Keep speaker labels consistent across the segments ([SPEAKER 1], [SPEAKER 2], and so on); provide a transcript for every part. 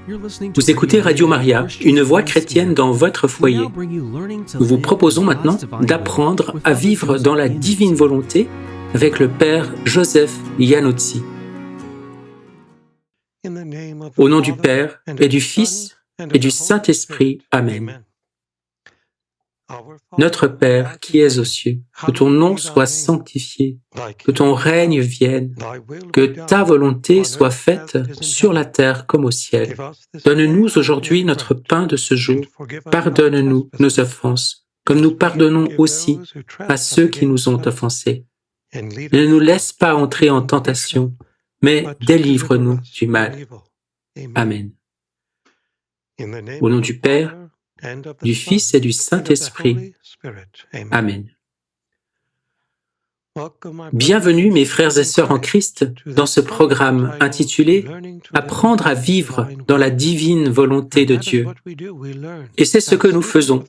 [SPEAKER 1] Vous écoutez Radio Maria, une voix chrétienne dans votre foyer. Nous vous proposons maintenant d'apprendre à vivre dans la divine volonté avec le Père Joseph Iannuzzi. Au nom du Père et du Fils et du Saint-Esprit. Amen. Notre Père qui es aux cieux, que ton nom soit sanctifié, que ton règne vienne, que ta volonté soit faite sur la terre comme au ciel. Donne-nous aujourd'hui notre pain de ce jour. Pardonne-nous nos offenses, comme nous pardonnons aussi à ceux qui nous ont offensés. Ne nous laisse pas entrer en tentation, mais délivre-nous du mal. Amen. Au nom du Père, du Fils et du Saint-Esprit. Amen. Bienvenue mes frères et sœurs en Christ dans ce programme intitulé « Apprendre à vivre dans la divine volonté de Dieu ». Et c'est ce que nous faisons.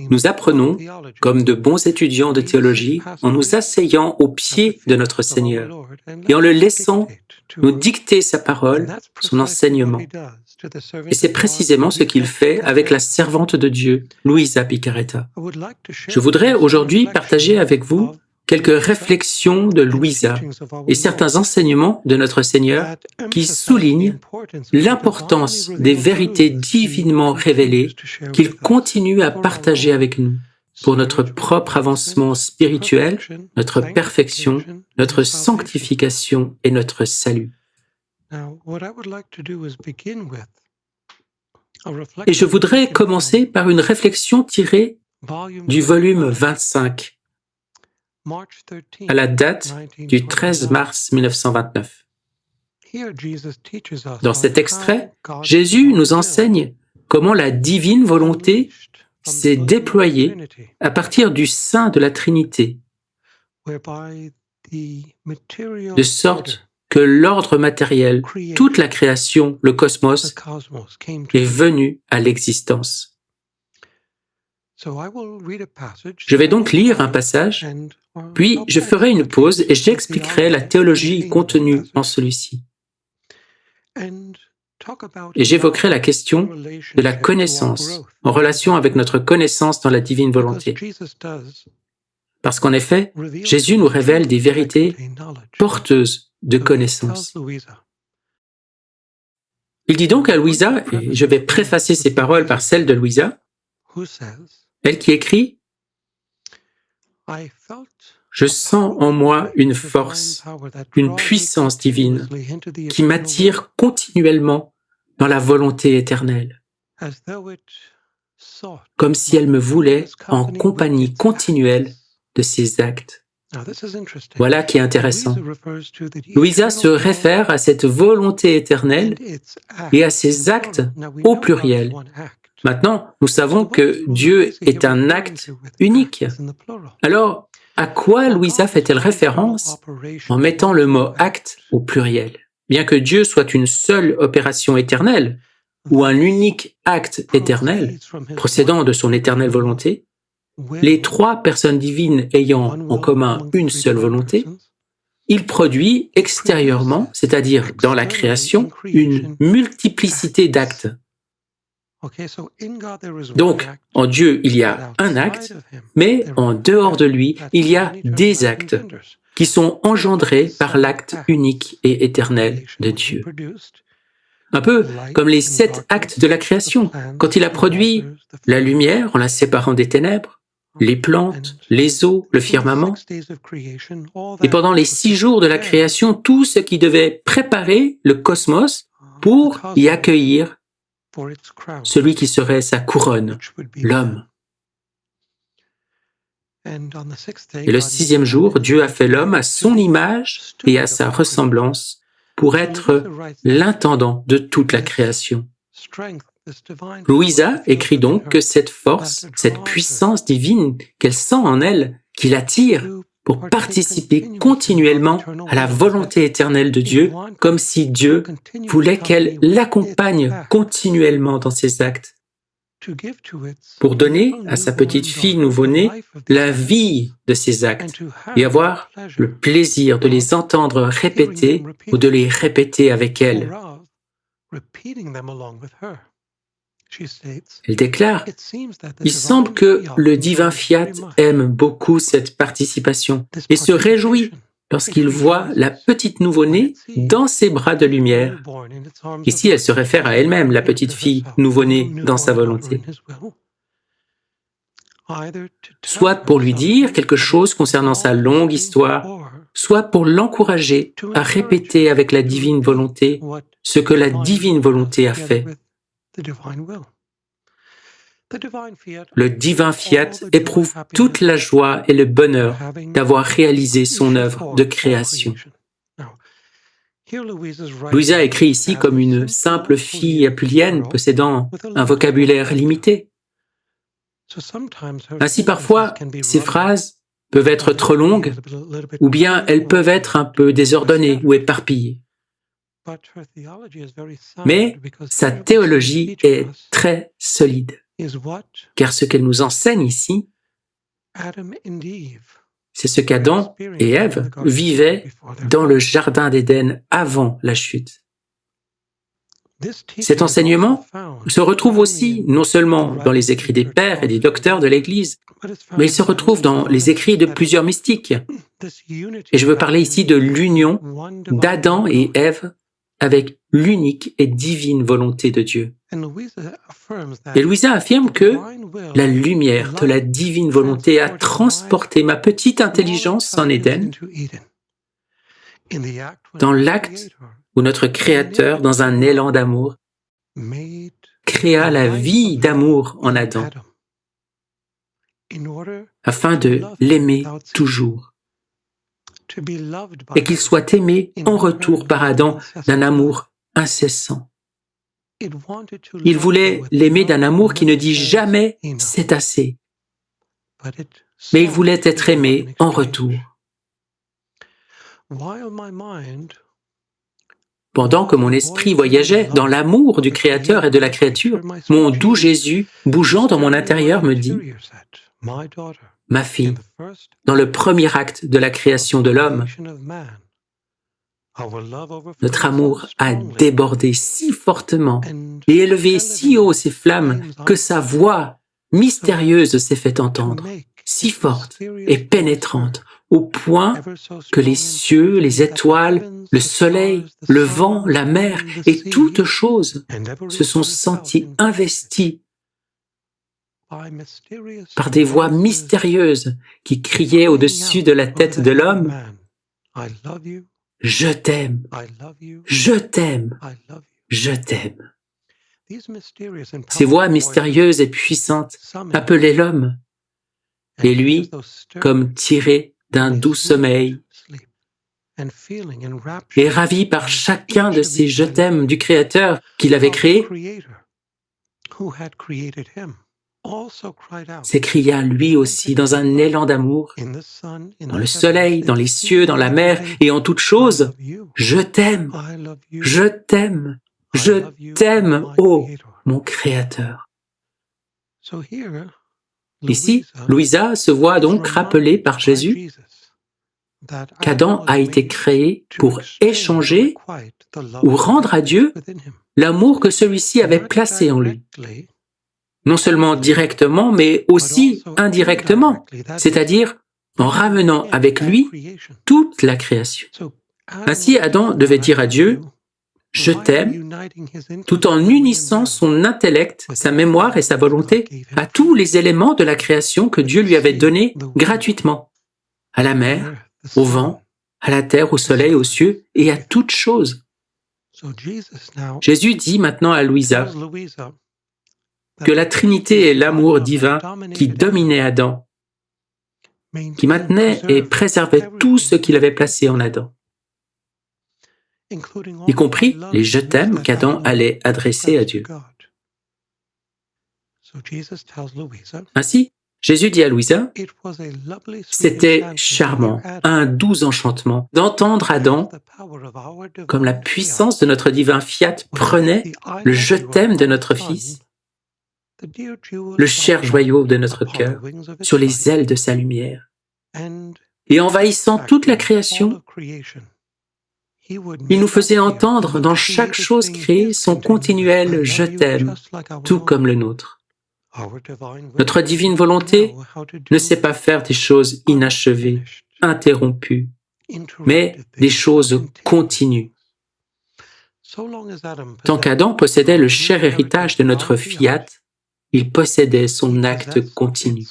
[SPEAKER 1] Nous apprenons, comme de bons étudiants de théologie, en nous asseyant au pied de notre Seigneur et en le laissant nous dicter sa parole, son enseignement. Et c'est précisément ce qu'il fait avec la servante de Dieu, Luisa Picarretta. Je voudrais aujourd'hui partager avec vous quelques réflexions de Luisa et certains enseignements de notre Seigneur qui soulignent l'importance des vérités divinement révélées qu'il continue à partager avec nous pour notre propre avancement spirituel, notre perfection, notre sanctification et notre salut. Et je voudrais commencer par une réflexion tirée du volume 25, à la date du 13 mars 1929. Dans cet extrait, Jésus nous enseigne comment la divine volonté s'est déployée à partir du sein de la Trinité, de sorte que l'ordre matériel, toute la création, le cosmos, est venu à l'existence. Je vais donc lire un passage, puis je ferai une pause et j'expliquerai la théologie contenue en celui-ci. Et j'évoquerai la question de la connaissance en relation avec notre connaissance dans la divine volonté. Parce qu'en effet, Jésus nous révèle des vérités porteuses de connaissance. Il dit donc à Luisa, et je vais préfacer ses paroles par celles de Luisa, elle qui écrit « Je sens en moi une force, une puissance divine qui m'attire continuellement dans la volonté éternelle, comme si elle me voulait en compagnie continuelle de ses actes. » Voilà qui est intéressant. Luisa se réfère à cette volonté éternelle et à ses actes au pluriel. Maintenant, nous savons que Dieu est un acte unique. Alors, à quoi Luisa fait-elle référence en mettant le mot « acte » au pluriel? Bien que Dieu soit une seule opération éternelle, ou un unique acte éternel, procédant de son éternelle volonté, les trois personnes divines ayant en commun une seule volonté, il produit extérieurement, c'est-à-dire dans la création, une multiplicité d'actes. Donc, en Dieu, il y a un acte, mais en dehors de lui, il y a des actes qui sont engendrés par l'acte unique et éternel de Dieu. Un peu comme les 7 actes de la création, quand il a produit la lumière en la séparant des ténèbres, les plantes, les eaux, le firmament, et pendant les 6 jours de la création, tout ce qui devait préparer le cosmos pour y accueillir celui qui serait sa couronne, l'homme. Et le 6e jour, Dieu a fait l'homme à son image et à sa ressemblance pour être l'intendant de toute la création. Luisa écrit donc que cette force, cette puissance divine qu'elle sent en elle, qui l'attire pour participer continuellement à la volonté éternelle de Dieu, comme si Dieu voulait qu'elle l'accompagne continuellement dans ses actes, pour donner à sa petite fille nouveau-née la vie de ses actes et avoir le plaisir de les entendre répéter ou de les répéter avec elle. Elle déclare: il semble que le divin Fiat aime beaucoup cette participation et se réjouit lorsqu'il voit la petite nouveau-née dans ses bras de lumière. Ici, elle se réfère à elle-même, la petite fille nouveau-née dans sa volonté. Soit pour lui dire quelque chose concernant sa longue histoire, soit pour l'encourager à répéter avec la divine volonté ce que la divine volonté a fait. Le divin Fiat éprouve toute la joie et le bonheur d'avoir réalisé son œuvre de création. Louisa écrit ici comme une simple fille apulienne possédant un vocabulaire limité. Ainsi, parfois, ces phrases peuvent être trop longues ou bien elles peuvent être un peu désordonnées ou éparpillées. Mais sa théologie est très solide, car ce qu'elle nous enseigne ici, c'est ce qu'Adam et Ève vivaient dans le jardin d'Éden avant la chute. Cet enseignement se retrouve aussi non seulement dans les écrits des pères et des docteurs de l'Église, mais il se retrouve dans les écrits de plusieurs mystiques. Et je veux parler ici de l'union d'Adam et Ève avec l'unique et divine volonté de Dieu. Et Louisa affirme que la lumière de la divine volonté a transporté ma petite intelligence en Éden, dans l'acte où notre Créateur, dans un élan d'amour, créa la vie d'amour en Adam, afin de l'aimer toujours, et qu'il soit aimé en retour par Adam d'un amour incessant. Il voulait l'aimer d'un amour qui ne dit jamais « c'est assez », mais il voulait être aimé en retour. Pendant que mon esprit voyageait dans l'amour du Créateur et de la créature, mon doux Jésus, bougeant dans mon intérieur, me dit: « Ma fille, dans le premier acte de la création de l'homme, notre amour a débordé si fortement et élevé si haut ses flammes que sa voix mystérieuse s'est fait entendre, si forte et pénétrante, au point que les cieux, les étoiles, le soleil, le vent, la mer et toutes choses se sont sentis investis par des voix mystérieuses qui criaient au-dessus de la tête de l'homme: « Je t'aime, je t'aime, je t'aime. » Ces voix mystérieuses et puissantes appelaient l'homme, et lui, comme tiré d'un doux sommeil, et ravi par chacun de ces « je t'aime » du Créateur qu'il avait créé, s'écria lui aussi dans un élan d'amour, dans le soleil, dans les cieux, dans la mer et en toutes choses: « Je t'aime, je t'aime, je t'aime, ô mon Créateur. » Ici, Louisa se voit donc rappelée par Jésus qu'Adam a été créé pour échanger ou rendre à Dieu l'amour que celui-ci avait placé en lui. Non seulement directement, mais aussi indirectement, c'est-à-dire en ramenant avec lui toute la création. Ainsi, Adam devait dire à Dieu: « Je t'aime », tout en unissant son intellect, sa mémoire et sa volonté à tous les éléments de la création que Dieu lui avait donnés gratuitement, à la mer, au vent, à la terre, au soleil, aux cieux et à toutes choses. Jésus dit maintenant à Louisa que la Trinité est l'amour divin qui dominait Adam, qui maintenait et préservait tout ce qu'il avait placé en Adam, y compris les « je t'aime » qu'Adam allait adresser à Dieu. Ainsi, Jésus dit à Louisa: « C'était charmant, un doux enchantement d'entendre Adam, comme la puissance de notre divin Fiat prenait le « je t'aime » de notre Fils, le cher joyau de notre cœur, sur les ailes de sa lumière, et envahissant toute la création, Il nous faisait entendre dans chaque chose créée son continuel « je t'aime », tout comme le nôtre. Notre divine volonté ne sait pas faire des choses inachevées, interrompues, mais des choses continues. Tant qu'Adam possédait le cher héritage de notre fiat, il possédait son acte continu.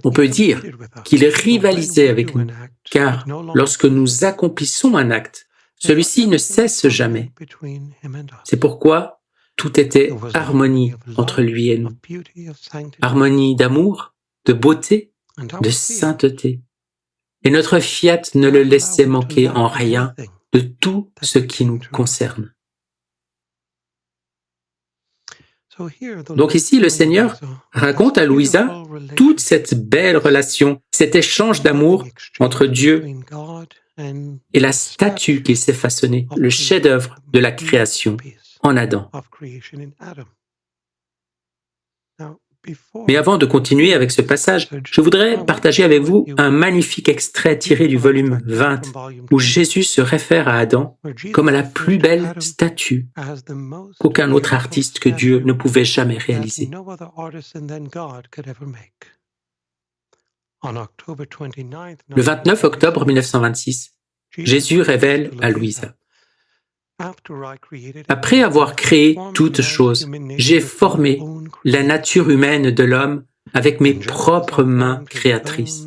[SPEAKER 1] On peut dire qu'il rivalisait avec nous, car lorsque nous accomplissons un acte, celui-ci ne cesse jamais. C'est pourquoi tout était harmonie entre lui et nous. Harmonie d'amour, de beauté, de sainteté. Et notre fiat ne le laissait manquer en rien de tout ce qui nous concerne. Donc ici, le Seigneur raconte à Louisa toute cette belle relation, cet échange d'amour entre Dieu et la statue qu'il s'est façonnée, le chef-d'œuvre de la création en Adam. Mais avant de continuer avec ce passage, je voudrais partager avec vous un magnifique extrait tiré du volume 20, où Jésus se réfère à Adam comme à la plus belle statue qu'aucun autre artiste que Dieu ne pouvait jamais réaliser. Le 29 octobre 1926, Jésus révèle à Louisa: « Après avoir créé toutes choses, j'ai formé la nature humaine de l'homme avec mes propres mains créatrices.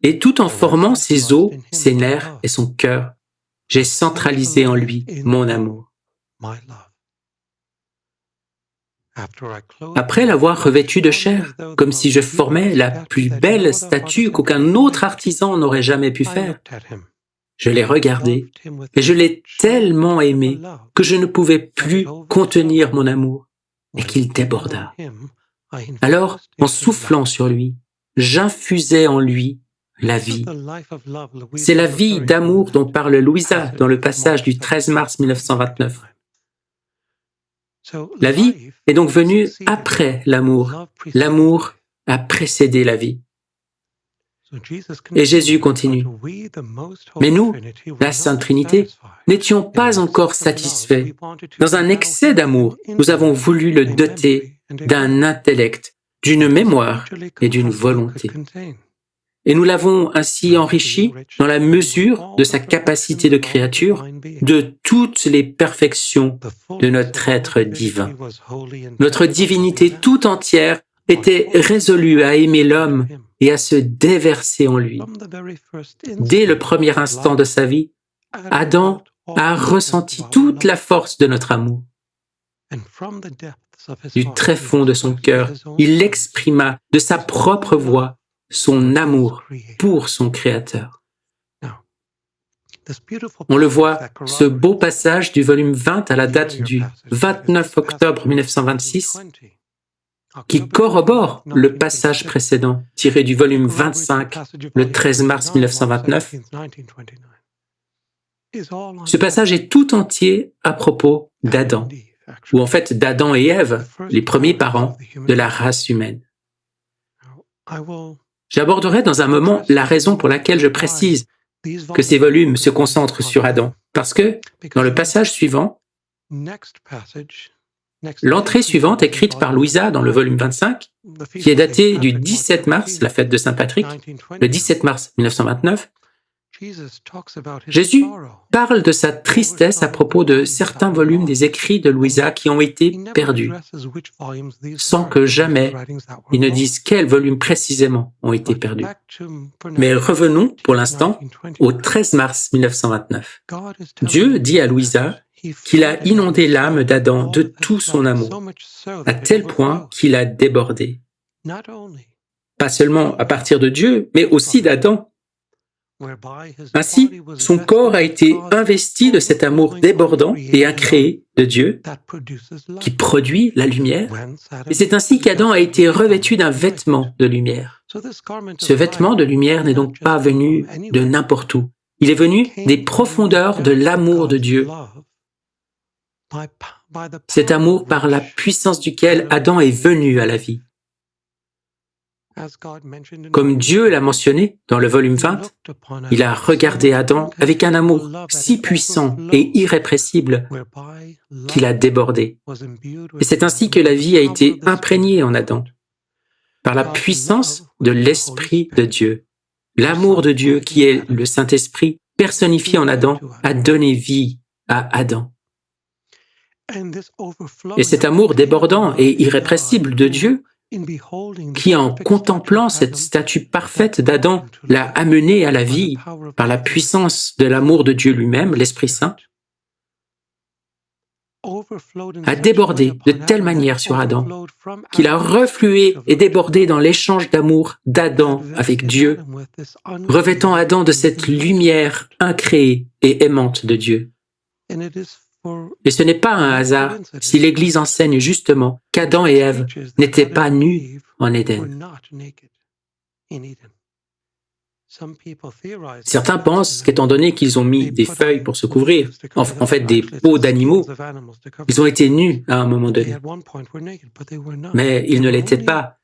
[SPEAKER 1] Et tout en formant ses os, ses nerfs et son cœur, j'ai centralisé en lui mon amour. Après l'avoir revêtu de chair, comme si je formais la plus belle statue qu'aucun autre artisan n'aurait jamais pu faire, je l'ai regardé et je l'ai tellement aimé que je ne pouvais plus contenir mon amour et qu'il déborda. Alors, en soufflant sur lui, j'infusais en lui la vie. C'est la vie d'amour dont parle Louisa dans le passage du 13 mars 1929. La vie est donc venue après l'amour. L'amour a précédé la vie. Et Jésus continue. Mais nous, la Sainte Trinité, n'étions pas encore satisfaits. Dans un excès d'amour, nous avons voulu le doter d'un intellect, d'une mémoire et d'une volonté. Et nous l'avons ainsi enrichi dans la mesure de sa capacité de créature, de toutes les perfections de notre être divin. Notre divinité tout entière était résolue à aimer l'homme et à se déverser en lui. Dès le premier instant de sa vie, Adam a ressenti toute la force de notre amour. Du très fond de son cœur, il exprima de sa propre voix son amour pour son Créateur. On le voit, ce beau passage du volume 20 à la date du 29 octobre 1926, qui corrobore le passage précédent, tiré du volume 25, le 13 mars 1929. Ce passage est tout entier à propos d'Adam, ou en fait d'Adam et Ève, les premiers parents de la race humaine. J'aborderai dans un moment la raison pour laquelle je précise que ces volumes se concentrent sur Adam, parce que, dans le passage suivant, l'entrée suivante écrite par Louisa dans le volume 25, qui est datée du 17 mars, la fête de Saint Patrick, le 17 mars 1929, Jésus parle de sa tristesse à propos de certains volumes des écrits de Louisa qui ont été perdus, sans que jamais il ne dise quels volumes précisément ont été perdus. Mais revenons pour l'instant au 13 mars 1929. Dieu dit à Louisa qu'il a inondé l'âme d'Adam de tout son amour, à tel point qu'il a débordé. Pas seulement à partir de Dieu, mais aussi d'Adam. Ainsi, son corps a été investi de cet amour débordant et incréé de Dieu, qui produit la lumière, et c'est ainsi qu'Adam a été revêtu d'un vêtement de lumière. Ce vêtement de lumière n'est donc pas venu de n'importe où. Il est venu des profondeurs de l'amour de Dieu. Cet amour par la puissance duquel Adam est venu à la vie. Comme Dieu l'a mentionné dans le volume 20, il a regardé Adam avec un amour si puissant et irrépressible qu'il a débordé. Et c'est ainsi que la vie a été imprégnée en Adam, par la puissance de l'Esprit de Dieu. L'amour de Dieu, qui est le Saint-Esprit, personnifié en Adam, a donné vie à Adam. Et cet amour débordant et irrépressible de Dieu, qui en contemplant cette statue parfaite d'Adam, l'a amené à la vie par la puissance de l'amour de Dieu lui-même, l'Esprit Saint, a débordé de telle manière sur Adam qu'il a reflué et débordé dans l'échange d'amour d'Adam avec Dieu, revêtant Adam de cette lumière incréée et aimante de Dieu. Et ce n'est pas un hasard si l'Église enseigne justement qu'Adam et Ève n'étaient pas nus en Éden. Certains pensent qu'étant donné qu'ils ont mis des feuilles pour se couvrir, en fait des peaux d'animaux, ils ont été nus à un moment donné. Mais ils ne l'étaient pas.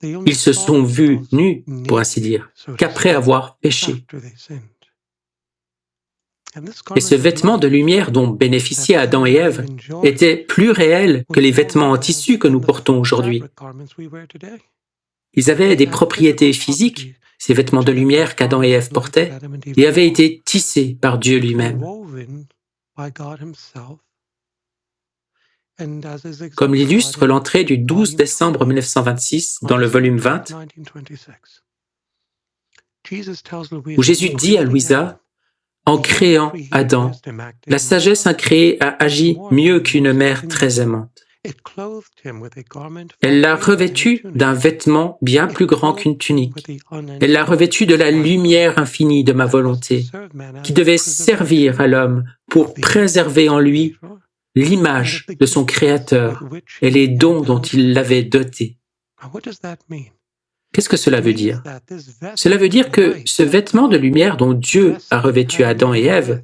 [SPEAKER 1] Ils se sont vus nus, pour ainsi dire, qu'après avoir péché. Et ce vêtement de lumière dont bénéficiaient Adam et Ève était plus réel que les vêtements en tissu que nous portons aujourd'hui. Ils avaient des propriétés physiques, ces vêtements de lumière qu'Adam et Ève portaient, et avaient été tissés par Dieu lui-même. Comme l'illustre l'entrée du 12 décembre 1926 dans le volume 20, où Jésus dit à Louisa, en créant Adam, la sagesse incréée a agi mieux qu'une mère très aimante. Elle l'a revêtu d'un vêtement bien plus grand qu'une tunique. Elle l'a revêtu de la lumière infinie de ma volonté, qui devait servir à l'homme pour préserver en lui l'image de son Créateur et les dons dont il l'avait doté. Qu'est-ce que cela veut dire? Cela veut dire que ce vêtement de lumière dont Dieu a revêtu Adam et Ève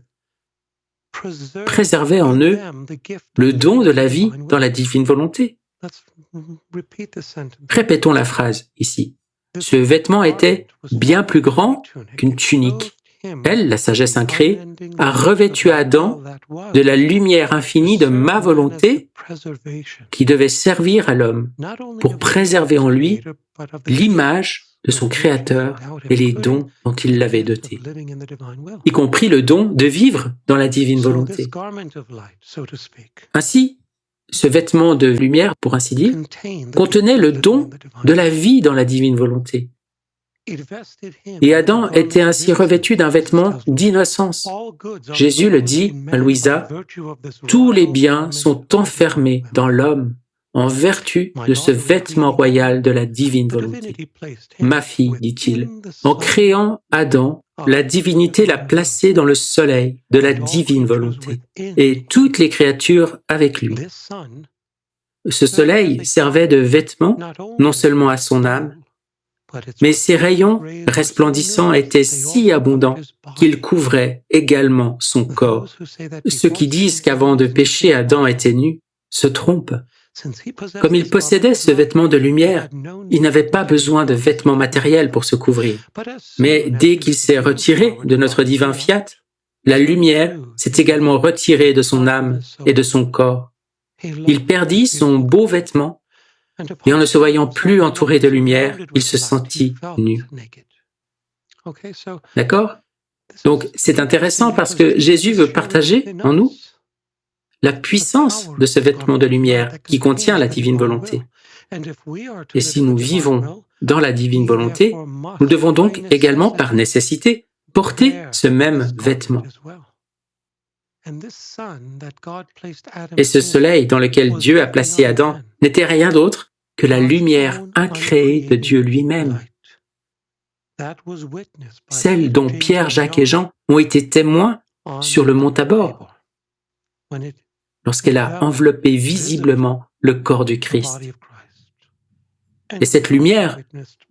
[SPEAKER 1] préservait en eux le don de la vie dans la divine volonté. Répétons la phrase ici. Ce vêtement était bien plus grand qu'une tunique. Elle, la sagesse incréée, a revêtu Adam de la lumière infinie de ma volonté qui devait servir à l'homme pour préserver en lui l'image de son Créateur et les dons dont il l'avait doté, y compris le don de vivre dans la divine volonté. Ainsi, ce vêtement de lumière, pour ainsi dire, contenait le don de la vie dans la divine volonté. Et Adam était ainsi revêtu d'un vêtement d'innocence. Jésus le dit à Louisa, « Tous les biens sont enfermés dans l'homme en vertu de ce vêtement royal de la divine volonté. Ma fille, dit-il, en créant Adam, la divinité l'a placé dans le soleil de la divine volonté, et toutes les créatures avec lui. Ce soleil servait de vêtement non seulement à son âme, mais ses rayons resplendissants étaient si abondants qu'ils couvraient également son corps. Ceux qui disent qu'avant de pécher, Adam était nu se trompent. Comme il possédait ce vêtement de lumière, il n'avait pas besoin de vêtements matériels pour se couvrir. Mais dès qu'il s'est retiré de notre divin fiat, la lumière s'est également retirée de son âme et de son corps. Il perdit son beau vêtement et en ne se voyant plus entouré de lumière, il se sentit nu. D'accord? Donc c'est intéressant parce que Jésus veut partager en nous la puissance de ce vêtement de lumière qui contient la divine volonté. Et si nous vivons dans la divine volonté, nous devons donc également, par nécessité, porter ce même vêtement. Et ce soleil dans lequel Dieu a placé Adam n'était rien d'autre que la lumière incréée de Dieu lui-même, celle dont Pierre, Jacques et Jean ont été témoins sur le mont Tabor, lorsqu'elle a enveloppé visiblement le corps du Christ. Et cette lumière,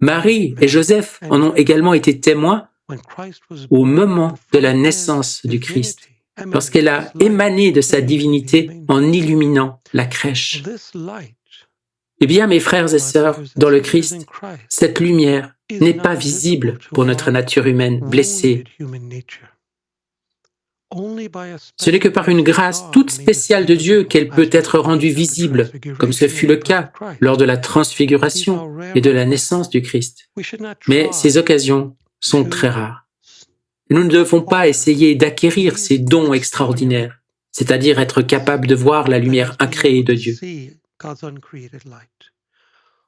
[SPEAKER 1] Marie et Joseph en ont également été témoins au moment de la naissance du Christ, lorsqu'elle a émané de sa divinité en illuminant la crèche. Eh bien, mes frères et sœurs, dans le Christ, cette lumière n'est pas visible pour notre nature humaine blessée. Ce n'est que par une grâce toute spéciale de Dieu qu'elle peut être rendue visible, comme ce fut le cas lors de la transfiguration et de la naissance du Christ. Mais ces occasions sont très rares. Nous ne devons pas essayer d'acquérir ces dons extraordinaires, c'est-à-dire être capables de voir la lumière incréée de Dieu.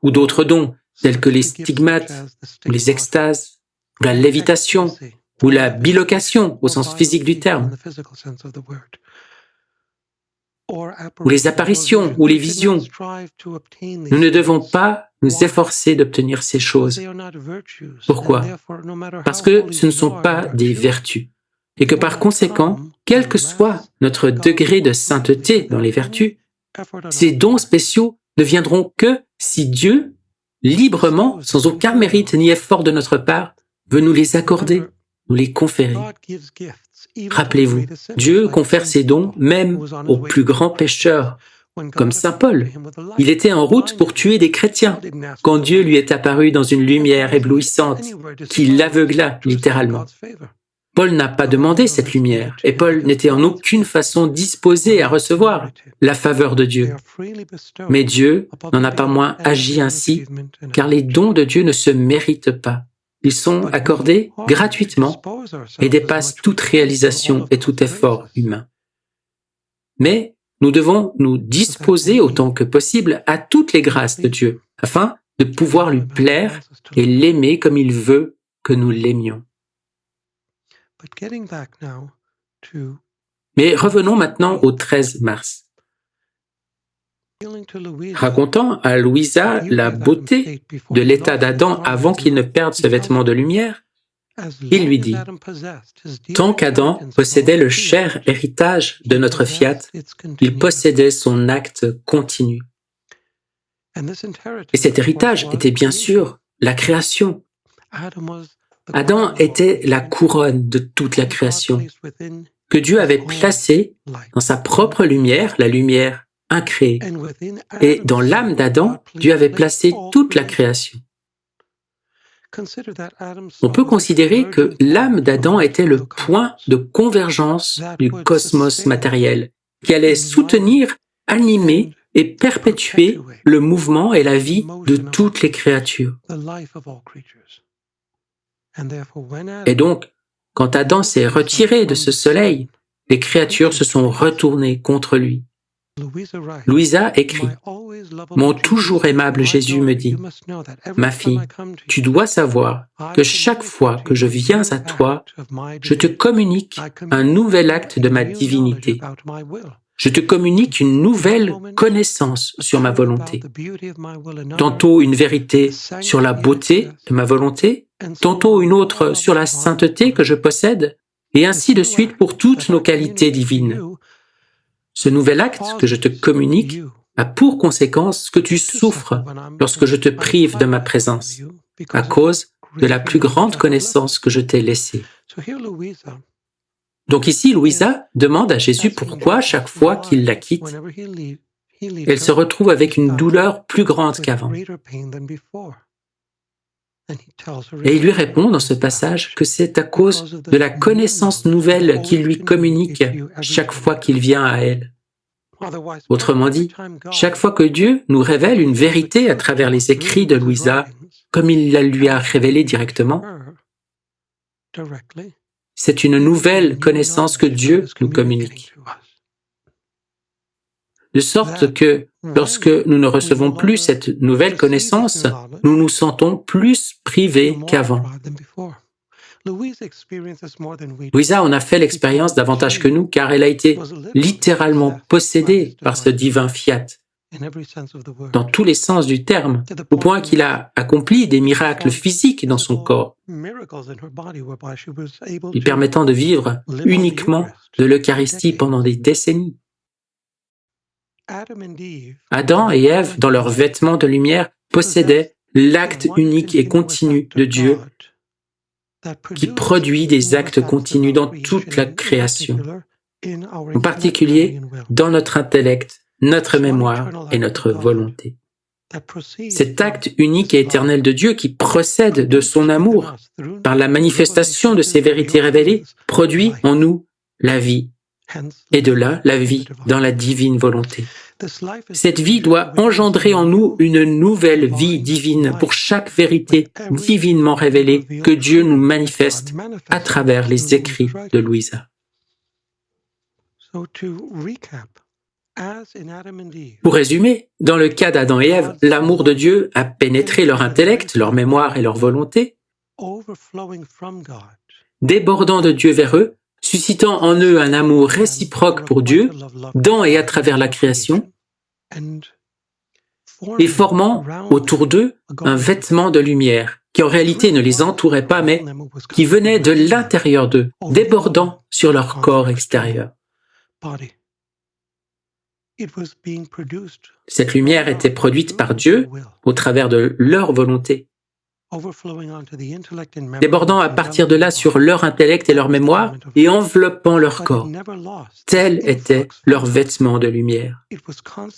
[SPEAKER 1] Ou d'autres dons, tels que les stigmates, ou les extases, ou la lévitation, ou la bilocation au sens physique du terme, ou les apparitions, ou les visions. Nous ne devons pas nous efforcer d'obtenir ces choses. Pourquoi? Parce que ce ne sont pas des vertus, et que par conséquent, quel que soit notre degré de sainteté dans les vertus, ces dons spéciaux ne viendront que si Dieu, librement, sans aucun mérite ni effort de notre part, veut nous les accorder, nous les conférer. Rappelez-vous, Dieu confère ses dons même aux plus grands pécheurs, comme saint Paul. Il était en route pour tuer des chrétiens, quand Dieu lui est apparu dans une lumière éblouissante, qui l'aveugla littéralement. Paul n'a pas demandé cette lumière, et Paul n'était en aucune façon disposé à recevoir la faveur de Dieu. Mais Dieu n'en a pas moins agi ainsi, car les dons de Dieu ne se méritent pas. Ils sont accordés gratuitement et dépassent toute réalisation et tout effort humain. Mais nous devons nous disposer autant que possible à toutes les grâces de Dieu, afin de pouvoir lui plaire et l'aimer comme il veut que nous l'aimions. Mais revenons maintenant au 13 mars. Racontant à Louisa la beauté de l'état d'Adam avant qu'il ne perde ce vêtement de lumière, il lui dit « Tant qu'Adam possédait le cher héritage de notre fiat, il possédait son acte continu. Et cet héritage était bien sûr la création. Adam était la couronne de toute la création, que Dieu avait placée dans sa propre lumière, la lumière incréée. Et dans l'âme d'Adam, Dieu avait placé toute la création. On peut considérer que l'âme d'Adam était le point de convergence du cosmos matériel, qui allait soutenir, animer et perpétuer le mouvement et la vie de toutes les créatures. Et donc, quand Adam s'est retiré de ce soleil, les créatures se sont retournées contre lui. Louisa écrit « Mon toujours aimable Jésus me dit, « Ma fille, tu dois savoir que chaque fois que je viens à toi, je te communique un nouvel acte de ma divinité. Je te communique une nouvelle connaissance sur ma volonté. Tantôt une vérité sur la beauté de ma volonté, tantôt une autre sur la sainteté que je possède, et ainsi de suite pour toutes nos qualités divines. Ce nouvel acte que je te communique a pour conséquence que tu souffres lorsque je te prive de ma présence, à cause de la plus grande connaissance que je t'ai laissée. » Donc ici, Louisa demande à Jésus pourquoi, chaque fois qu'il la quitte, elle se retrouve avec une douleur plus grande qu'avant. Et il lui répond dans ce passage que c'est à cause de la connaissance nouvelle qu'il lui communique chaque fois qu'il vient à elle. Autrement dit, chaque fois que Dieu nous révèle une vérité à travers les écrits de Louisa, comme il la lui a révélée directement, c'est une nouvelle connaissance que Dieu nous communique. De sorte que, lorsque nous ne recevons plus cette nouvelle connaissance, nous nous sentons plus privés qu'avant. Louisa en a fait l'expérience davantage que nous, car elle a été littéralement possédée par ce divin fiat, dans tous les sens du terme, au point qu'il a accompli des miracles physiques dans son corps, lui permettant de vivre uniquement de l'Eucharistie pendant des décennies. Adam et Ève, dans leurs vêtements de lumière, possédaient l'acte unique et continu de Dieu qui produit des actes continus dans toute la création, en particulier dans notre intellect, notre mémoire et notre volonté. Cet acte unique et éternel de Dieu qui procède de son amour par la manifestation de ses vérités révélées produit en nous la vie, et de là la vie dans la divine volonté. Cette vie doit engendrer en nous une nouvelle vie divine pour chaque vérité divinement révélée que Dieu nous manifeste à travers les écrits de Louisa. Pour résumer, dans le cas d'Adam et Ève, l'amour de Dieu a pénétré leur intellect, leur mémoire et leur volonté, débordant de Dieu vers eux, suscitant en eux un amour réciproque pour Dieu, dans et à travers la création, et formant autour d'eux un vêtement de lumière, qui en réalité ne les entourait pas, mais qui venait de l'intérieur d'eux, débordant sur leur corps extérieur. Cette lumière était produite par Dieu au travers de leur volonté, débordant à partir de là sur leur intellect et leur mémoire et enveloppant leur corps. Tel était leur vêtement de lumière.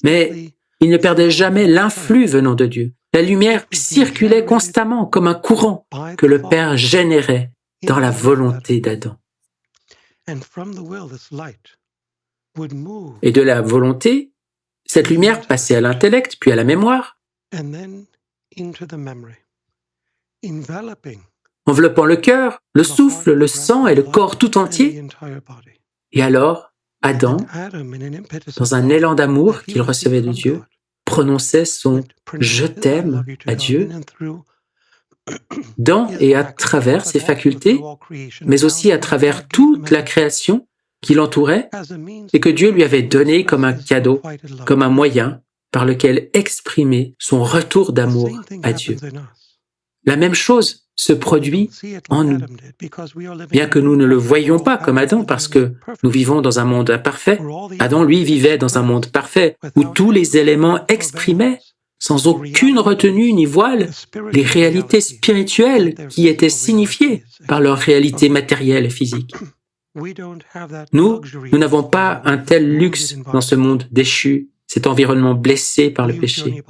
[SPEAKER 1] Mais ils ne perdaient jamais l'influx venant de Dieu. La lumière circulait constamment comme un courant que le Père générait dans la volonté d'Adam. Et de la volonté, cette lumière passait à l'intellect, puis à la mémoire, enveloppant le cœur, le souffle, le sang et le corps tout entier. Et alors, Adam, dans un élan d'amour qu'il recevait de Dieu, prononçait son « je t'aime » à Dieu, dans et à travers ses facultés, mais aussi à travers toute la création qui l'entourait et que Dieu lui avait donné comme un cadeau, comme un moyen par lequel exprimer son retour d'amour à Dieu. La même chose se produit en nous. Bien que nous ne le voyions pas comme Adam parce que nous vivons dans un monde imparfait, Adam, lui, vivait dans un monde parfait où tous les éléments exprimaient, sans aucune retenue ni voile, les réalités spirituelles qui étaient signifiées par leur réalité matérielle et physique. Nous n'avons pas un tel luxe dans ce monde déchu, cet environnement blessé par le péché.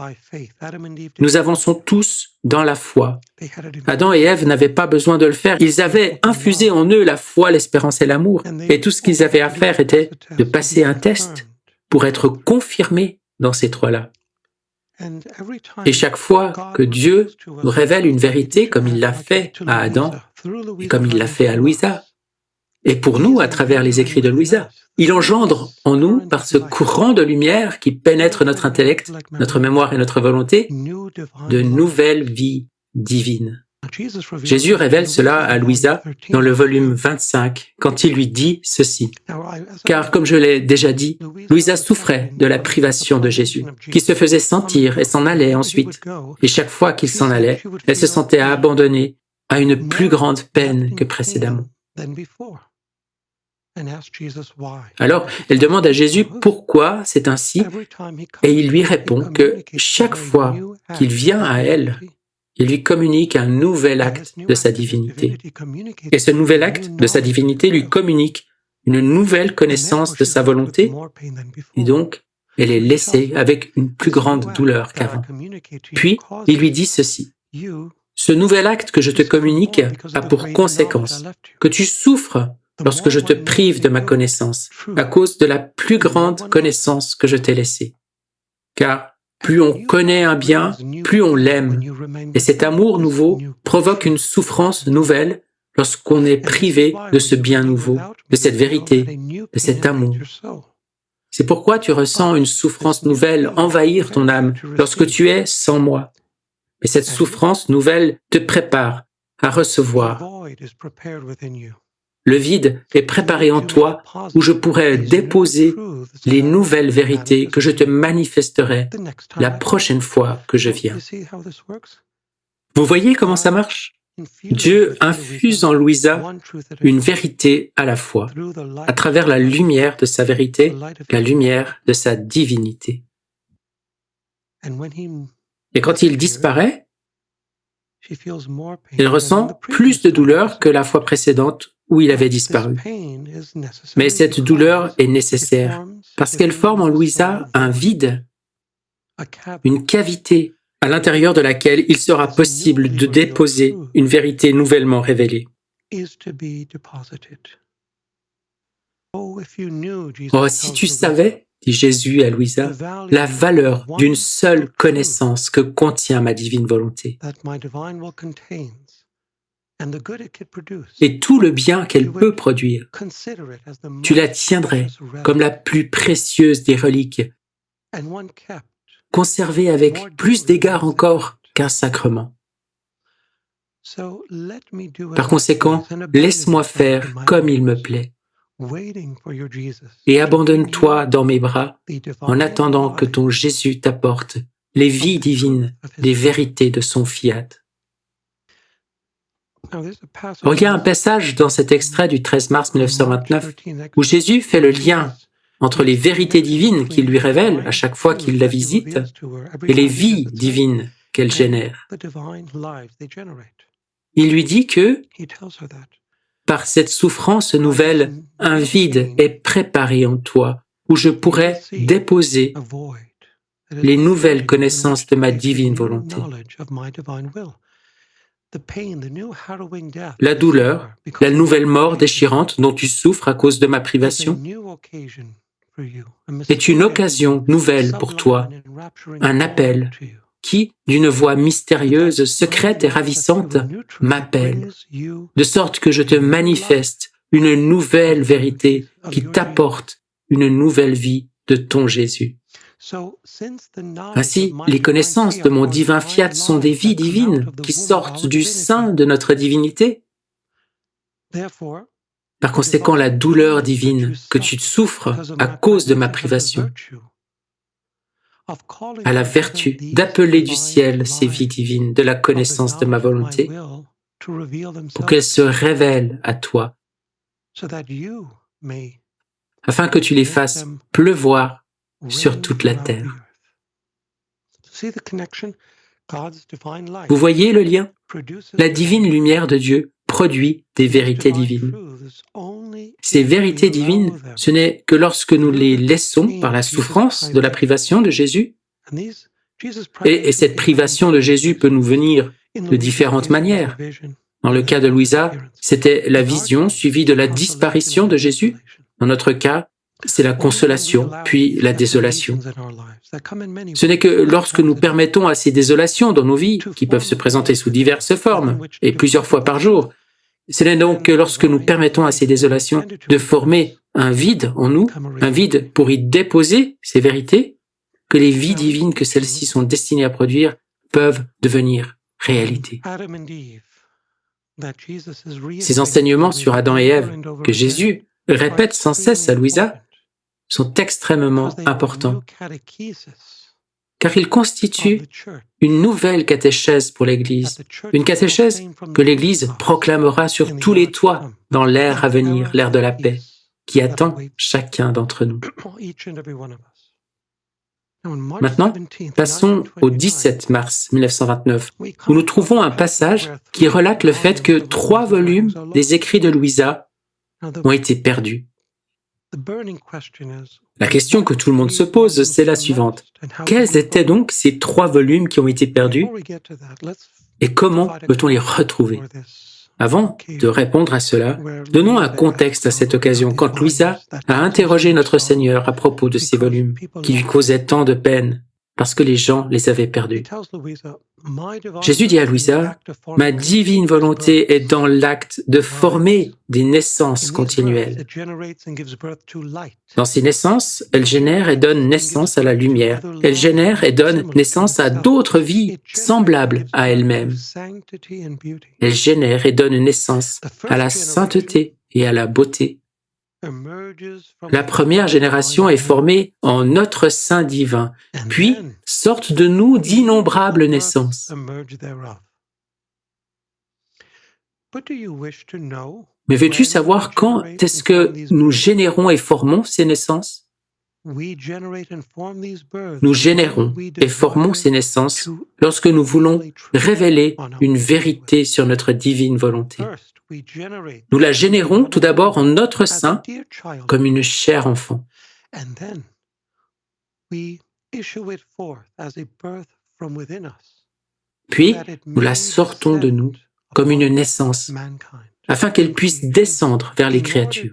[SPEAKER 1] Nous avançons tous dans la foi. Adam et Ève n'avaient pas besoin de le faire. Ils avaient infusé en eux la foi, l'espérance et l'amour. Et tout ce qu'ils avaient à faire était de passer un test pour être confirmés dans ces trois-là. Et chaque fois que Dieu nous révèle une vérité comme il l'a fait à Adam et comme il l'a fait à Louisa, et pour nous, à travers les écrits de Louisa, il engendre en nous, par ce courant de lumière qui pénètre notre intellect, notre mémoire et notre volonté, de nouvelles vies divines. Jésus révèle cela à Louisa dans le volume 25, quand il lui dit ceci. Car, comme je l'ai déjà dit, Louisa souffrait de la privation de Jésus, qui se faisait sentir et s'en allait ensuite. Et chaque fois qu'il s'en allait, elle se sentait abandonnée à une plus grande peine que précédemment. Alors, elle demande à Jésus pourquoi c'est ainsi, et il lui répond que chaque fois qu'il vient à elle, il lui communique un nouvel acte de sa divinité. Et ce nouvel acte de sa divinité lui communique une nouvelle connaissance de sa volonté, et donc elle est laissée avec une plus grande douleur qu'avant. Puis, il lui dit ceci. Ce nouvel acte que je te communique a pour conséquence que tu souffres lorsque je te prive de ma connaissance, à cause de la plus grande connaissance que je t'ai laissée. Car plus on connaît un bien, plus on l'aime. Et cet amour nouveau provoque une souffrance nouvelle lorsqu'on est privé de ce bien nouveau, de cette vérité, de cet amour. C'est pourquoi tu ressens une souffrance nouvelle envahir ton âme lorsque tu es sans moi. Et cette souffrance nouvelle te prépare à recevoir. Le vide est préparé en toi où je pourrai déposer les nouvelles vérités que je te manifesterai la prochaine fois que je viens. Vous voyez comment ça marche? Dieu infuse en Louisa une vérité à la fois, à travers la lumière de sa vérité, la lumière de sa divinité. Et quand il disparaît, il ressent plus de douleur que la fois précédente où il avait disparu. Mais cette douleur est nécessaire parce qu'elle forme en Louisa un vide une cavité à l'intérieur de laquelle il sera possible de déposer une vérité nouvellement révélée. Oh, si tu savais, dit Jésus à Louisa, la valeur d'une seule connaissance que contient ma divine volonté, et tout le bien qu'elle peut produire, tu la tiendrais comme la plus précieuse des reliques, conservée avec plus d'égard encore qu'un sacrement. Par conséquent, laisse-moi faire comme il me plaît, et abandonne-toi dans mes bras en attendant que ton Jésus t'apporte les vies divines, les vérités de son fiat. Or, il y a un passage dans cet extrait du 13 mars 1929 où Jésus fait le lien entre les vérités divines qu'il lui révèle à chaque fois qu'il la visite et les vies divines qu'elle génère. Il lui dit que, par cette souffrance nouvelle, un vide est préparé en toi où je pourrais déposer les nouvelles connaissances de ma divine volonté. La douleur, la nouvelle mort déchirante dont tu souffres à cause de ma privation, est une occasion nouvelle pour toi, un appel qui, d'une voix mystérieuse, secrète et ravissante, m'appelle, de sorte que je te manifeste une nouvelle vérité qui t'apporte une nouvelle vie de ton Jésus. Ainsi, les connaissances de mon divin fiat sont des vies divines qui sortent du sein de notre divinité. Par conséquent, la douleur divine que tu souffres à cause de ma privation a la vertu d'appeler du ciel ces vies divines de la connaissance de ma volonté pour qu'elles se révèlent à toi, afin que tu les fasses pleuvoir sur toute la terre. Vous voyez le lien? La divine lumière de Dieu produit des vérités divines. Ces vérités divines, ce n'est que lorsque nous les laissons par la souffrance de la privation de Jésus. Et cette privation de Jésus peut nous venir de différentes manières. Dans le cas de Louisa, c'était la vision suivie de la disparition de Jésus. Dans notre cas, c'est la consolation, puis la désolation. Ce n'est que lorsque nous permettons à ces désolations dans nos vies, qui peuvent se présenter sous diverses formes, et plusieurs fois par jour, ce n'est donc que lorsque nous permettons à ces désolations de former un vide en nous, un vide pour y déposer ces vérités, que les vies divines que celles-ci sont destinées à produire peuvent devenir réalité. Ces enseignements sur Adam et Ève que Jésus répète sans cesse à Louisa sont extrêmement importants, car ils constituent une nouvelle catéchèse pour l'Église, une catéchèse que l'Église proclamera sur tous les toits dans l'ère à venir, l'ère de la paix, qui attend chacun d'entre nous. Maintenant, passons au 17 mars 1929, où nous trouvons un passage qui relate le fait que 3 volumes des écrits de Louisa ont été perdus. La question que tout le monde se pose, c'est la suivante. Quels étaient donc ces 3 volumes qui ont été perdus et comment peut-on les retrouver? Avant de répondre à cela, donnons un contexte à cette occasion quand Louisa a interrogé notre Seigneur à propos de ces volumes qui lui causaient tant de peine parce que les gens les avaient perdus. Jésus dit à Louisa, « Ma divine volonté est dans l'acte de former des naissances continuelles. Dans ces naissances, elle génère et donne naissance à la lumière. Elle génère et donne naissance à d'autres vies semblables à elle-même. Elle génère et donne naissance à la sainteté et à la beauté. La première génération est formée en notre sein divin, puis sortent de nous d'innombrables naissances. Mais veux-tu savoir quand est-ce que nous générons et formons ces naissances? Nous générons et formons ces naissances lorsque nous voulons révéler une vérité sur notre divine volonté. Nous la générons tout d'abord en notre sein comme une chère enfant. Puis, nous la sortons de nous comme une naissance, afin qu'elle puisse descendre vers les créatures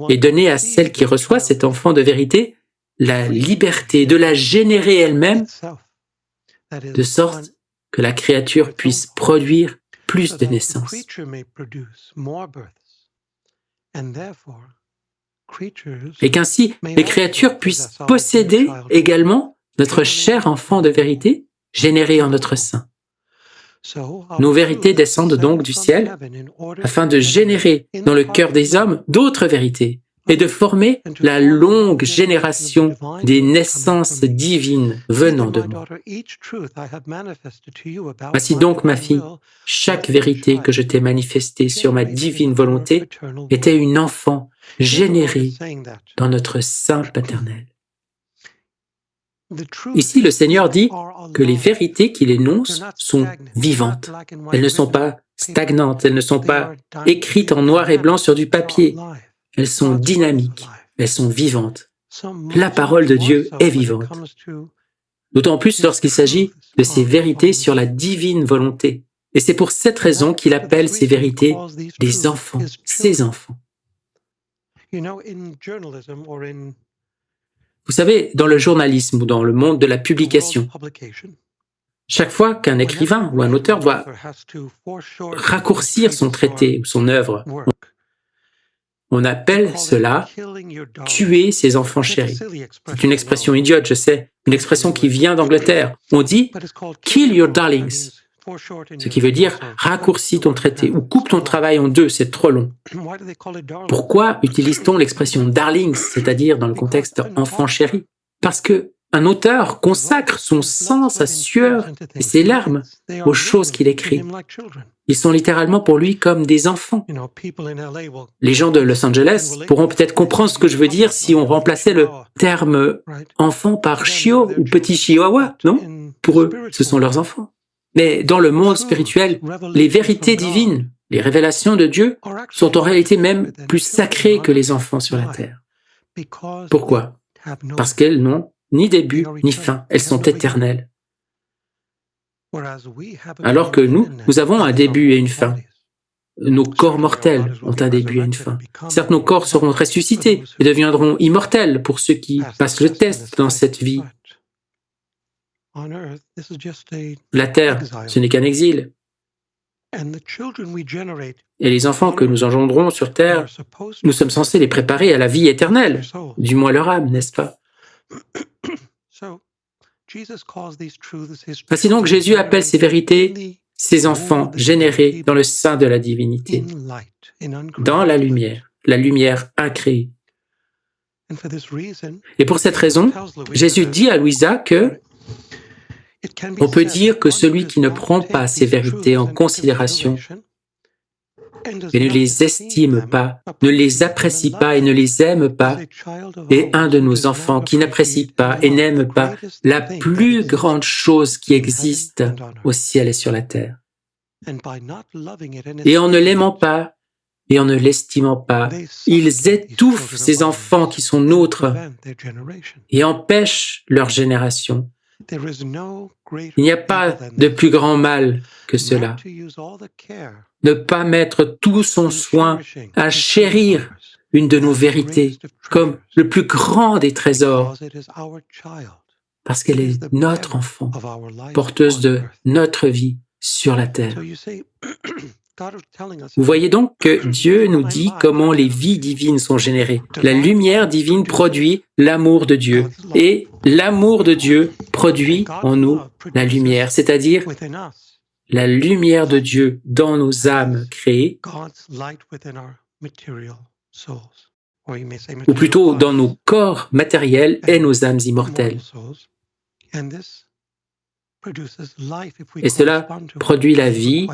[SPEAKER 1] et donner à celle qui reçoit cet enfant de vérité la liberté de la générer elle-même, de sorte que la créature puisse produire plus de naissances. Et qu'ainsi, les créatures puissent posséder également notre cher enfant de vérité, généré en notre sein. Nos vérités descendent donc du ciel afin de générer dans le cœur des hommes d'autres vérités et de former la longue génération des naissances divines venant de moi. Voici donc, ma fille, chaque vérité que je t'ai manifestée sur ma divine volonté était une enfant générée dans notre sein paternel. Ici, le Seigneur dit que les vérités qu'il énonce sont vivantes. Elles ne sont pas stagnantes, elles ne sont pas écrites en noir et blanc sur du papier. Elles sont dynamiques, elles sont vivantes. La parole de Dieu est vivante. D'autant plus lorsqu'il s'agit de ces vérités sur la divine volonté. Et c'est pour cette raison qu'il appelle ces vérités des enfants, ses enfants. Vous savez, dans le journalisme ou dans le monde de la publication, chaque fois qu'un écrivain ou un auteur doit raccourcir son traité ou son œuvre, on appelle cela « tuer ses enfants chéris ». C'est une expression idiote, je sais, une expression qui vient d'Angleterre. On dit « kill your darlings », ce qui veut dire « raccourcis ton traité » ou « coupe ton travail en deux, c'est trop long ». Pourquoi utilise-t-on l'expression « darlings », c'est-à-dire dans le contexte « enfant chéri » ? Parce que un auteur consacre son sang, sa sueur et ses larmes aux choses qu'il écrit. Ils sont littéralement pour lui comme des enfants. Les gens de Los Angeles pourront peut-être comprendre ce que je veux dire si on remplaçait le terme enfant par chiot ou petit chihuahua, non ? Pour eux, ce sont leurs enfants. Mais dans le monde spirituel, les vérités divines, les révélations de Dieu sont en réalité même plus sacrées que les enfants sur la terre. Pourquoi ? Parce qu'elles n'ont ni début ni fin, elles sont éternelles. Alors que nous avons un début et une fin. Nos corps mortels ont un début et une fin. Certes, nos corps seront ressuscités et deviendront immortels pour ceux qui passent le test dans cette vie. La terre, ce n'est qu'un exil. Et les enfants que nous engendrons sur terre, nous sommes censés les préparer à la vie éternelle, du moins leur âme, n'est-ce pas ? Ainsi donc, Jésus appelle ces vérités ses enfants générés dans le sein de la divinité, dans la lumière incréée. Et pour cette raison, Jésus dit à Louisa que on peut dire que celui qui ne prend pas ces vérités en considération et ne les estime pas, ne les apprécie pas et ne les aime pas, est un de nos enfants qui n'apprécie pas et n'aime pas la plus grande chose qui existe au ciel et sur la terre. Et en ne l'aimant pas et en ne l'estimant pas, ils étouffent ces enfants qui sont nôtres et empêchent leur génération. Il n'y a pas de plus grand mal que cela. Ne pas mettre tout son soin à chérir une de nos vérités comme le plus grand des trésors, parce qu'elle est notre enfant, porteuse de notre vie sur la terre. Vous voyez donc que Dieu nous dit comment les vies divines sont générées. La lumière divine produit l'amour de Dieu, et l'amour de Dieu produit en nous la lumière, c'est-à-dire la lumière de Dieu dans nos âmes créées, ou plutôt dans nos corps matériels et nos âmes immortelles. Et cela produit la vie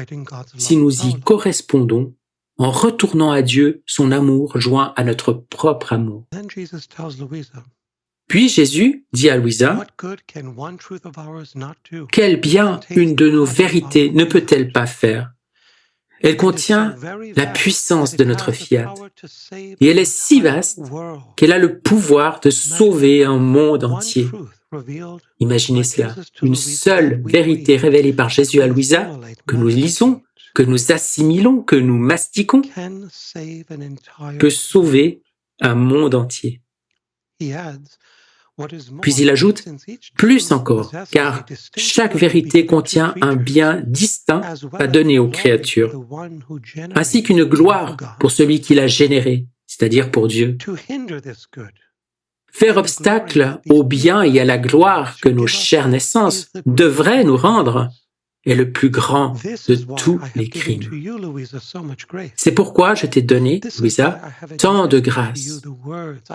[SPEAKER 1] si nous y correspondons en retournant à Dieu son amour joint à notre propre amour. Puis Jésus dit à Louisa, « Quel bien une de nos vérités ne peut-elle pas faire ? Elle contient la puissance de notre fiat. Et elle est si vaste qu'elle a le pouvoir de sauver un monde entier. Imaginez cela, une seule vérité révélée par Jésus à Louisa, que nous lisons, que nous assimilons, que nous mastiquons, peut sauver un monde entier. Puis il ajoute, plus encore, car chaque vérité contient un bien distinct à donner aux créatures, ainsi qu'une gloire pour celui qui l'a généré, c'est-à-dire pour Dieu. Faire obstacle au bien et à la gloire que nos chères naissances devraient nous rendre est le plus grand de tous les crimes. C'est pourquoi je t'ai donné, Louisa, tant de grâce.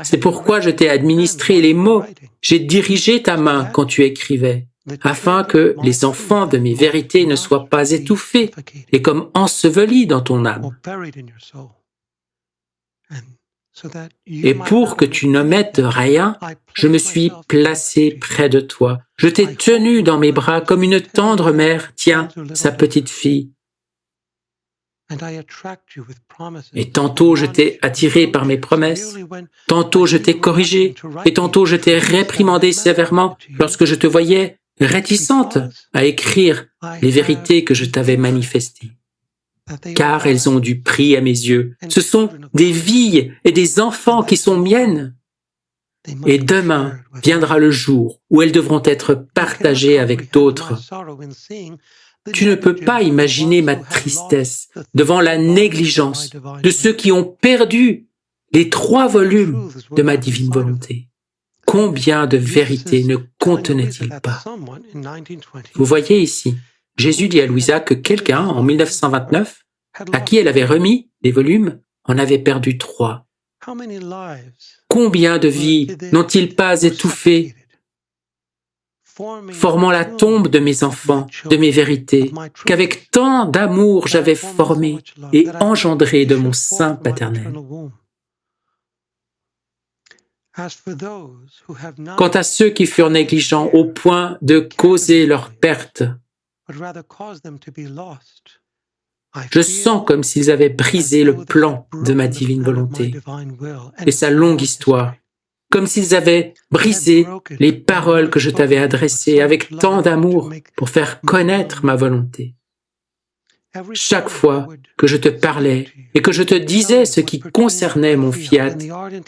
[SPEAKER 1] C'est pourquoi je t'ai administré les mots. J'ai dirigé ta main quand tu écrivais, afin que les enfants de mes vérités ne soient pas étouffés et comme ensevelis dans ton âme. Et pour que tu n'omettes rien, je me suis placé près de toi. Je t'ai tenu dans mes bras comme une tendre mère tient sa petite fille. Et tantôt je t'ai attiré par mes promesses, tantôt je t'ai corrigé, et tantôt je t'ai réprimandé sévèrement lorsque je te voyais réticente à écrire les vérités que je t'avais manifestées. Car elles ont du prix à mes yeux. Ce sont des vies et des enfants qui sont miennes. Et demain viendra le jour où elles devront être partagées avec d'autres. Tu ne peux pas imaginer ma tristesse devant la négligence de ceux qui ont perdu les 3 volumes de ma divine volonté. Combien de vérités ne contenait-il pas? Vous voyez ici, Jésus dit à Louisa que quelqu'un, en 1929, à qui elle avait remis des volumes, en avait perdu 3. Combien de vies n'ont-ils pas étouffé, formant la tombe de mes enfants, de mes vérités, qu'avec tant d'amour j'avais formé et engendré de mon sein paternel. Quant à ceux qui furent négligents au point de causer leur perte, je sens comme s'ils avaient brisé le plan de ma divine volonté et sa longue histoire, comme s'ils avaient brisé les paroles que je t'avais adressées avec tant d'amour pour faire connaître ma volonté. Chaque fois que je te parlais et que je te disais ce qui concernait mon fiat,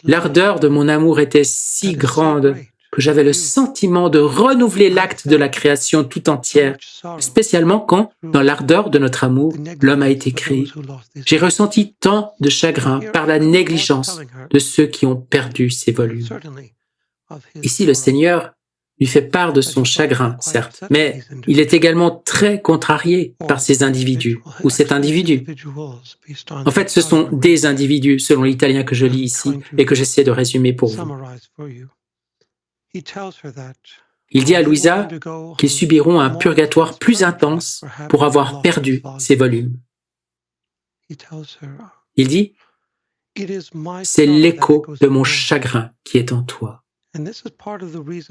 [SPEAKER 1] l'ardeur de mon amour était si grande que j'avais le sentiment de renouveler l'acte de la création tout entière, spécialement quand, dans l'ardeur de notre amour, l'homme a été créé. J'ai ressenti tant de chagrin par la négligence de ceux qui ont perdu ces volumes. Ici, le Seigneur lui fait part de son chagrin, certes, mais il est également très contrarié par ces individus, ou cet individu. En fait, ce sont des individus, selon l'italien que je lis ici, et que j'essaie de résumer pour vous. Il dit à Louisa qu'ils subiront un purgatoire plus intense pour avoir perdu ces volumes. Il dit, « C'est l'écho de mon chagrin qui est en toi. »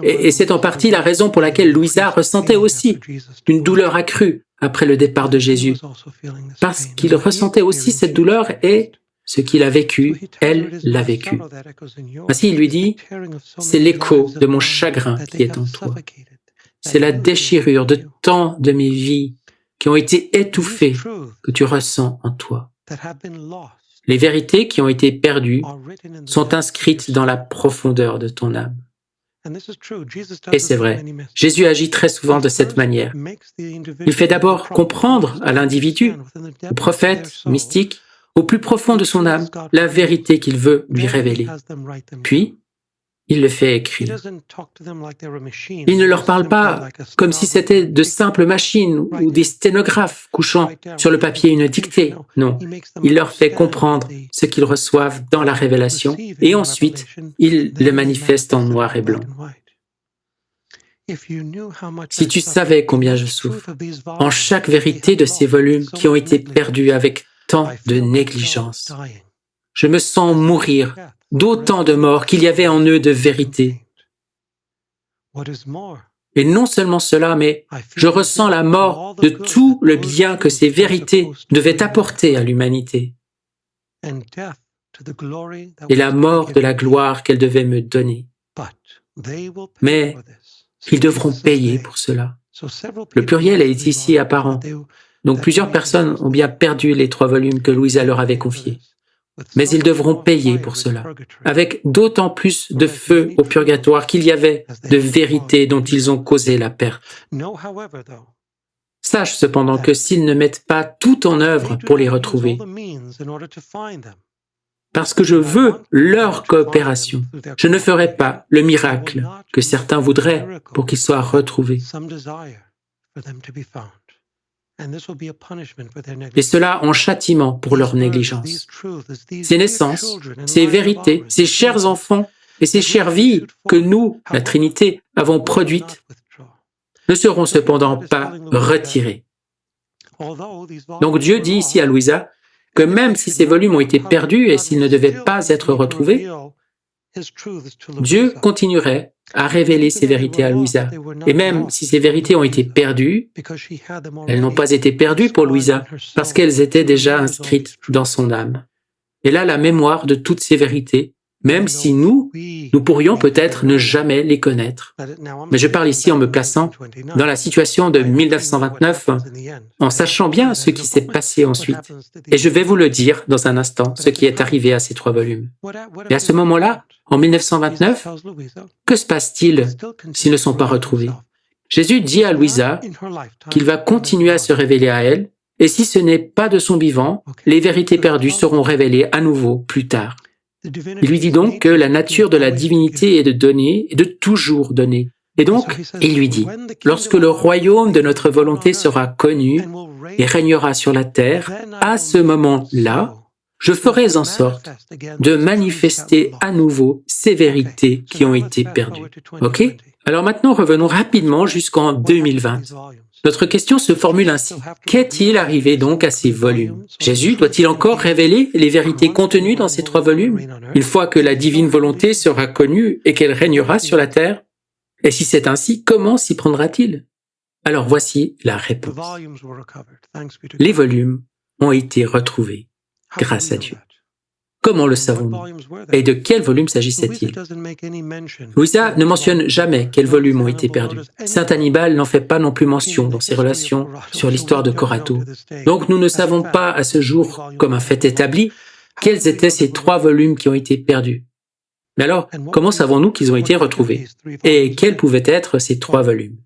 [SPEAKER 1] Et c'est en partie la raison pour laquelle Louisa ressentait aussi une douleur accrue après le départ de Jésus, parce qu'il ressentait aussi cette douleur et ce qu'il a vécu, elle l'a vécu. Ainsi, il lui dit, « C'est l'écho de mon chagrin qui est en toi. C'est la déchirure de tant de mes vies qui ont été étouffées que tu ressens en toi. Les vérités qui ont été perdues sont inscrites dans la profondeur de ton âme. » Et c'est vrai, Jésus agit très souvent de cette manière. Il fait d'abord comprendre à l'individu, au prophète, au mystique, au plus profond de son âme, la vérité qu'il veut lui révéler. Puis, il le fait écrire. Il ne leur parle pas comme si c'était de simples machines ou des sténographes couchant sur le papier une dictée. Non, il leur fait comprendre ce qu'ils reçoivent dans la révélation et ensuite, il le manifeste en noir et blanc. Si tu savais combien je souffre en chaque vérité de ces volumes qui ont été perdus avec tant de négligence, je me sens mourir d'autant de morts qu'il y avait en eux de vérité. Et non seulement cela, mais je ressens la mort de tout le bien que ces vérités devaient apporter à l'humanité et la mort de la gloire qu'elles devaient me donner. Mais ils devront payer pour cela. Le pluriel est ici apparent. Donc plusieurs personnes ont bien perdu les 3 volumes que Louisa leur avait confiés. Mais ils devront payer pour cela, avec d'autant plus de feu au purgatoire qu'il y avait de vérités dont ils ont causé la perte. Sache cependant que s'ils ne mettent pas tout en œuvre pour les retrouver, parce que je veux leur coopération, je ne ferai pas le miracle que certains voudraient pour qu'ils soient retrouvés. Et cela en châtiment pour leur négligence. Ces naissances, ces vérités, ces chers enfants et ces chères vies que nous, la Trinité, avons produites, ne seront cependant pas retirées. Donc Dieu dit ici à Louisa que même si ces volumes ont été perdus et s'ils ne devaient pas être retrouvés, Dieu continuerait à révéler ces vérités à Louisa. Et même si ces vérités ont été perdues, elles n'ont pas été perdues pour Louisa parce qu'elles étaient déjà inscrites dans son âme. Elle a la mémoire de toutes ces vérités, même si nous pourrions peut-être ne jamais les connaître. Mais je parle ici en me plaçant dans la situation de 1929, en sachant bien ce qui s'est passé ensuite. Et je vais vous le dire dans un instant, ce qui est arrivé à ces 3 volumes. Et à ce moment-là, en 1929, que se passe-t-il s'ils ne sont pas retrouvés? Jésus dit à Louisa qu'il va continuer à se révéler à elle, et si ce n'est pas de son vivant, les vérités perdues seront révélées à nouveau plus tard. Il lui dit donc que la nature de la divinité est de donner et de toujours donner. Et donc, il lui dit, lorsque le royaume de notre volonté sera connu et régnera sur la terre, à ce moment-là, je ferai en sorte de manifester à nouveau ces vérités qui ont été perdues. Ok? Alors maintenant, revenons rapidement jusqu'en 2020. Notre question se formule ainsi. Qu'est-il arrivé donc à ces volumes? Jésus doit-il encore révéler les vérités contenues dans ces 3 volumes, une fois que la divine volonté sera connue et qu'elle régnera sur la terre? Et si c'est ainsi, comment s'y prendra-t-il? Alors voici la réponse. Les volumes ont été retrouvés grâce à Dieu. Comment le savons-nous? Et de quel volume s'agissait-il? Louisa ne mentionne jamais quels volumes ont été perdus. Saint Hannibal n'en fait pas non plus mention dans ses relations sur l'histoire de Corato. Donc nous ne savons pas à ce jour, comme un fait établi, quels étaient ces 3 volumes qui ont été perdus. Mais alors, comment savons-nous qu'ils ont été retrouvés? Et quels pouvaient être ces 3 volumes?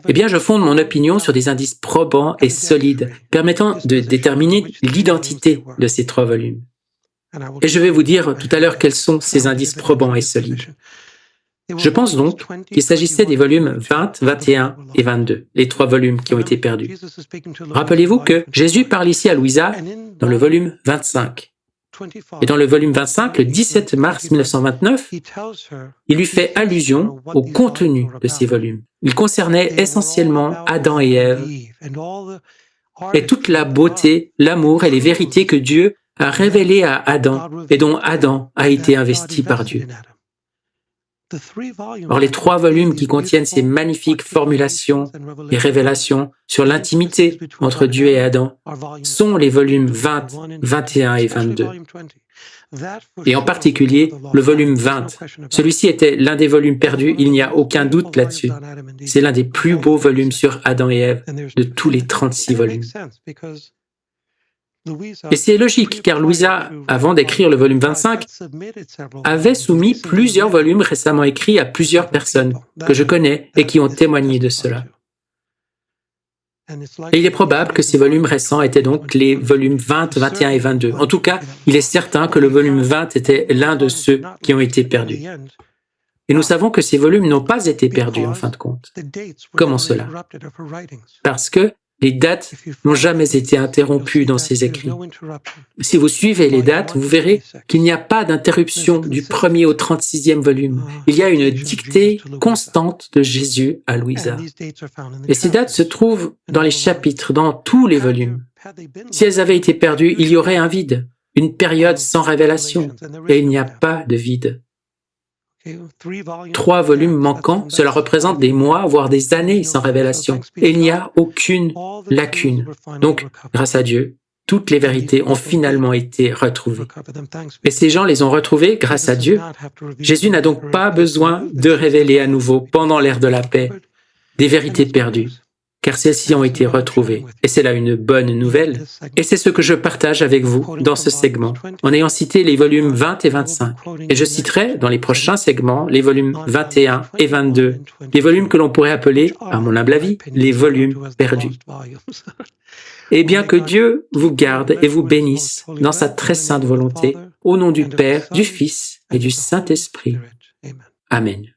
[SPEAKER 1] Eh bien, je fonde mon opinion sur des indices probants et solides, permettant de déterminer l'identité de ces 3 volumes. Et je vais vous dire tout à l'heure quels sont ces indices probants et solides. Je pense donc qu'il s'agissait des volumes 20, 21 et 22, les 3 volumes qui ont été perdus. Rappelez-vous que Jésus parle ici à Louisa dans le volume 25. Et dans le volume 25, le 17 mars 1929, il lui fait allusion au contenu de ces volumes. Il concernait essentiellement Adam et Ève et toute la beauté, l'amour et les vérités que Dieu a révélées à Adam et dont Adam a été investi par Dieu. Or, les 3 volumes qui contiennent ces magnifiques formulations et révélations sur l'intimité entre Dieu et Adam sont les volumes 20, 21 et 22. Et en particulier, le volume 20. Celui-ci était l'un des volumes perdus, il n'y a aucun doute là-dessus. C'est l'un des plus beaux volumes sur Adam et Ève de tous les 36 volumes. Et c'est logique, car Louisa, avant d'écrire le volume 25, avait soumis plusieurs volumes récemment écrits à plusieurs personnes que je connais et qui ont témoigné de cela. Et il est probable que ces volumes récents étaient donc les volumes 20, 21 et 22. En tout cas, il est certain que le volume 20 était l'un de ceux qui ont été perdus. Et nous savons que ces volumes n'ont pas été perdus en fin de compte. Comment cela? Parce que les dates n'ont jamais été interrompues dans ses écrits. Si vous suivez les dates, vous verrez qu'il n'y a pas d'interruption du 1er au 36e volume. Il y a une dictée constante de Jésus à Louisa. Et ces dates se trouvent dans les chapitres, dans tous les volumes. Si elles avaient été perdues, il y aurait un vide, une période sans révélation, et il n'y a pas de vide. 3 volumes manquants, cela représente des mois, voire des années sans révélation. Et il n'y a aucune lacune. Donc, grâce à Dieu, toutes les vérités ont finalement été retrouvées. Et ces gens les ont retrouvées grâce à Dieu. Jésus n'a donc pas besoin de révéler à nouveau, pendant l'ère de la paix, des vérités perdues, car celles-ci ont été retrouvées. Et c'est là une bonne nouvelle. Et c'est ce que je partage avec vous dans ce segment, en ayant cité les volumes 20 et 25. Et je citerai dans les prochains segments les volumes 21 et 22, les volumes que l'on pourrait appeler, à mon humble avis, les volumes perdus. Et bien que Dieu vous garde et vous bénisse dans sa très sainte volonté, au nom du Père, du Fils et du Saint-Esprit. Amen.